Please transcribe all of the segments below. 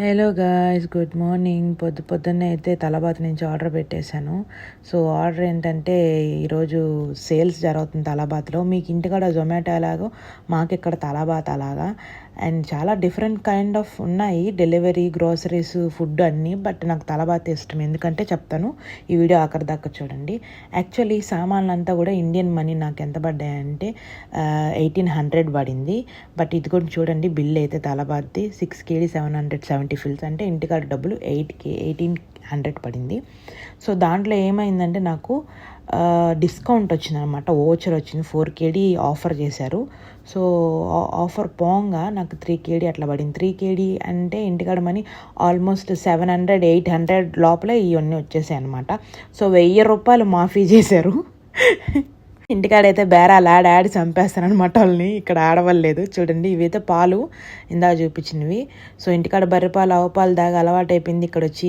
Hello guys, good morning. పొద్దున్నే అయితే తలబాత్ నుంచి ఆర్డర్ పెట్టేశాను. సో ఆర్డర్ ఏంటంటే ఈరోజు సేల్స్ జరుగుతుంది తలబాత్లో. మీకు ఇంటికాడ జొమాటో ఎలాగో మాకు ఇక్కడ తలబాత్ అలాగా. అండ్ చాలా డిఫరెంట్ కైండ్ ఆఫ్ ఉన్నాయి డెలివరీ, గ్రోసరీస్, ఫుడ్ అన్నీ. బట్ నాకు తలబాత్ ఇష్టం. ఎందుకంటే చెప్తాను, ఈ వీడియో ఆఖరి దాకా చూడండి. యాక్చువల్లీ సామాన్లు అంతా కూడా ఇండియన్ మనీ నాకు ఎంత పడ్డాయంటే 1800 పడింది. బట్ ఇది కూడా చూడండి, బిల్ అయితే తలబాత్ది 6 kg 770 ఫిల్స్, అంటే ఇంటికాడ డబ్బులు 1800 పడింది. సో దాంట్లో ఏమైందంటే నాకు డిస్కౌంట్ వచ్చిందనమాట, ఓచర్ వచ్చింది. 4 kg ఆఫర్ చేశారు. సో ఆఫర్ పోంగా నాకు 3 kg అట్లా పడింది. 3 kg అంటే ఇంటికాడ మనీ ఆల్మోస్ట్ 700 800 లోపలే ఇవన్నీ వచ్చేసాయి అనమాట. సో 1000 రూపాయలు మాఫీ చేశారు. ఇంటికాడైతే బేరాలు ఆడి చంపేస్తానమాట వాళ్ళని. ఇక్కడ ఆడవలేదు. చూడండి, ఇవైతే పాలు ఇందాక చూపించినవి. సో ఇంటికాడ బర్రెపాలు, ఆవు పాలు దాగా అలవాటు అయిపోయింది, ఇక్కడ వచ్చి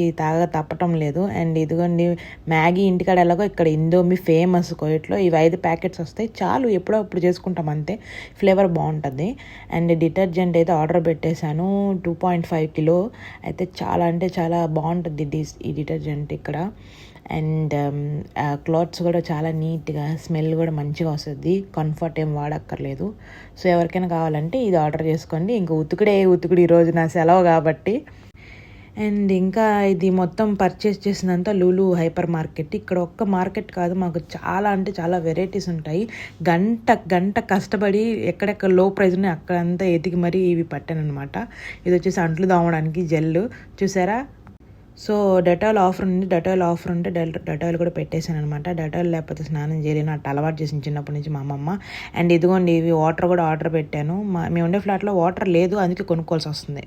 తప్పటం లేదు. అండ్ ఇదిగోండి మ్యాగీ, ఇంటికాడ ఎలాగో ఇక్కడ ఇండోమీ ఫేమస్ కోయట్లో. ఇవి 5 ప్యాకెట్స్ వస్తాయి, చాలు, ఎప్పుడో అప్పుడు చేసుకుంటాం అంతే. ఫ్లేవర్ బాగుంటుంది. అండ్ డిటర్జెంట్ అయితే ఆర్డర్ పెట్టేశాను, 2.5 kg. అయితే చాలా అంటే చాలా బాగుంటుంది ఈ డిటర్జెంట్ ఇక్కడ. అండ్ క్లాత్స్ కూడా చాలా నీట్గా, స్మెల్ కూడా మంచిగా వస్తుంది. కంఫర్ట్ ఏం వాడక్కర్లేదు. సో ఎవరికైనా కావాలంటే ఇది ఆర్డర్ చేసుకోండి. ఇంకా ఉతుకుడు ఈరోజు నా సెలవు కాబట్టి. అండ్ ఇంకా ఇది మొత్తం పర్చేస్ చేసినంత లూలు హైపర్ మార్కెట్. ఇక్కడ ఒక్క మార్కెట్ కాదు, మాకు చాలా అంటే చాలా వెరైటీస్ ఉంటాయి. గంట కష్టపడి ఎక్కడెక్కడ లో ప్రైస్ ఉన్నాయి అక్కడంతా ఎతికి మరీ ఇవి పట్టాను అనమాట. ఇది వచ్చేసి అంట్లు దామడానికి జెల్లు చూసారా. సో డెటాల్ ఆఫర్ ఉంటే డెటాల్ కూడా పెట్టేశాను అనమాట. డెటాల్ లేకపోతే స్నానం చేయలేను, అట్లా అలవాటు చేసింది చిన్నప్పటి నుంచి మా అమ్మమ్మ. అండ్ ఇదిగోండి, ఇవి వాటర్ కూడా ఆర్డర్ పెట్టాను. మేము ఉండే ఫ్లాట్లో వాటర్ లేదు, అందుకే కొనుక్కోవాల్సి వస్తుంది.